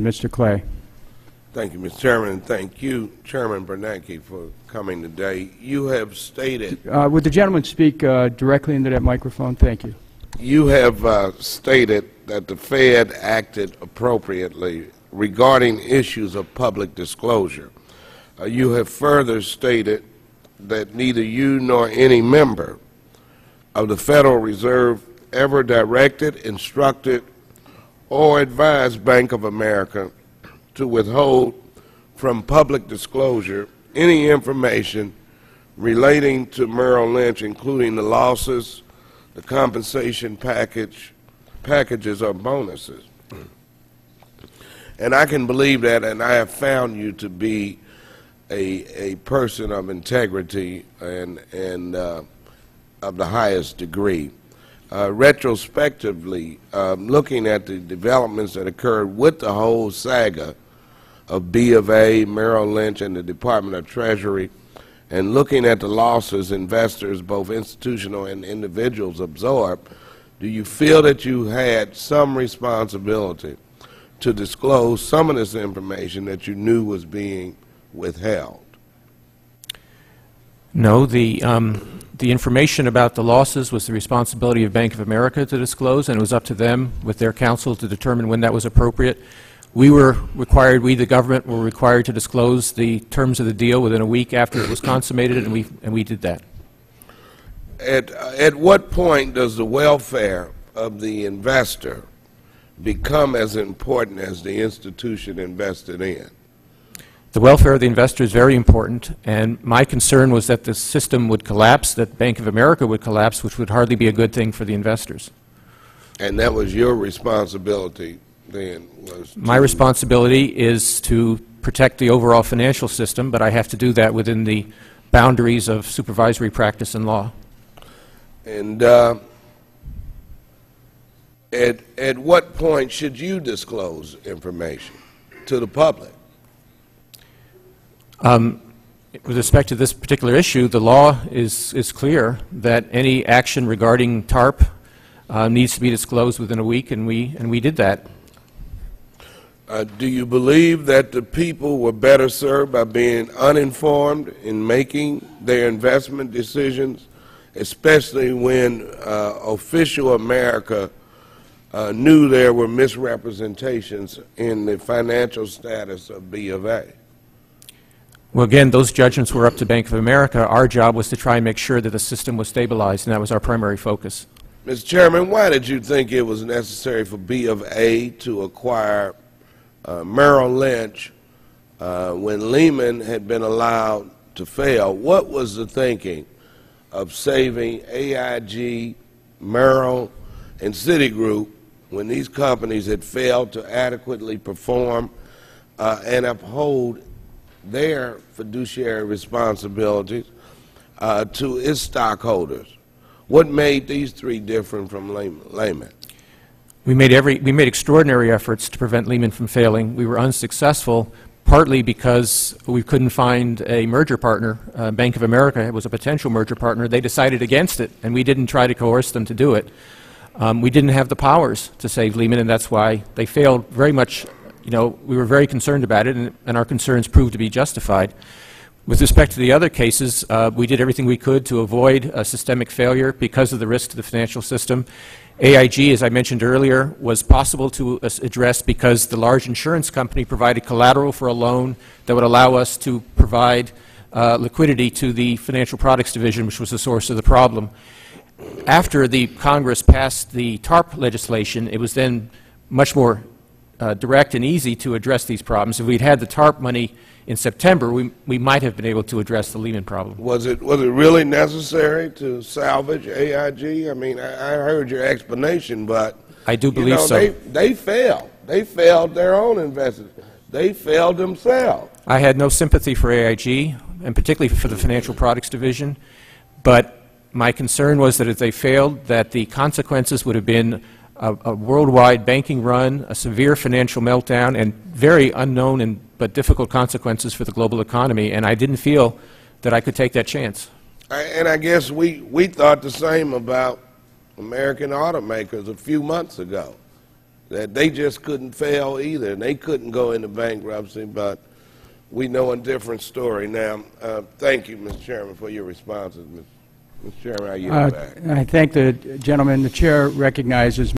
Mr. Clay. Thank you, Mr. Chairman, and thank you, Chairman Bernanke, for coming today. You have stated... would the gentleman speak directly into that microphone? Thank you. You have stated that the Fed acted appropriately regarding issues of public disclosure. You have further stated that neither you nor any member of the Federal Reserve ever directed, instructed, or advised Bank of America to withhold from public disclosure any information relating to Merrill Lynch, including the losses, the compensation packages or bonuses. And I can believe that, and I have found you to be a person of integrity and of the highest degree. Retrospectively, looking at the developments that occurred with the whole saga of B of A, Merrill Lynch, and the Department of Treasury, and looking at the losses investors, both institutional and individuals, absorbed, do you feel that you had some responsibility to disclose some of this information that you knew was being withheld? No, the information about the losses was the responsibility of Bank of America to disclose, and it was up to them with their counsel to determine when that was appropriate. We were required, we the government were required to disclose the terms of the deal within a week after it was consummated, and we did that. At what point does the welfare of the investor become as important as the institution invested in? The welfare of the investor is very important, and my concern was that the system would collapse, that Bank of America would collapse, which would hardly be a good thing for the investors. And that was your responsibility then? My responsibility is to protect the overall financial system, but I have to do that within the boundaries of supervisory practice and law. And at what point should you disclose information to the public? With respect to this particular issue, the law is clear that any action regarding TARP needs to be disclosed within a week, and we did that. Do you believe that the people were better served by being uninformed in making their investment decisions, especially when official America knew there were misrepresentations in the financial status of B of A? Well, again, those judgments were up to Bank of America. Our job was to try and make sure that the system was stabilized, and that was our primary focus. Mr. Chairman, why did you think it was necessary for B of A to acquire Merrill Lynch when Lehman had been allowed to fail? What was the thinking of saving AIG, Merrill, and Citigroup when these companies had failed to adequately perform and uphold their fiduciary responsibilities to its stockholders? What made these three different from Lehman? We made extraordinary efforts to prevent Lehman from failing. We were unsuccessful, partly because we couldn't find a merger partner. Bank of America was a potential merger partner. They decided against it, and we didn't try to coerce them to do it. We didn't have the powers to save Lehman, and that's why they failed very much. You know, we were very concerned about it, and our concerns proved to be justified. With respect to the other cases, we did everything we could to avoid a systemic failure because of the risk to the financial system. AIG, as I mentioned earlier, was possible to address because the large insurance company provided collateral for a loan that would allow us to provide liquidity to the financial products division, which was the source of the problem. After the Congress passed the TARP legislation, it was then much more direct and easy to address these problems. If we'd had the TARP money in September, we might have been able to address the Lehman problem. Was it really necessary to salvage AIG? I mean, I heard your explanation, but I do believe so. They failed. They failed their own investors. They failed themselves. I had no sympathy for AIG, and particularly for the financial products division, but my concern was that if they failed, that the consequences would have been a worldwide banking run, a severe financial meltdown, and very unknown but difficult consequences for the global economy, and I didn't feel that I could take that chance. And I guess we thought the same about American automakers a few months ago. that they just couldn't fail either, and they couldn't go into bankruptcy, but we know a different story. Now, thank you, Mr. Chairman, for your responses. Mr. Chairman, I yield back. I thank the gentleman. The chair recognizes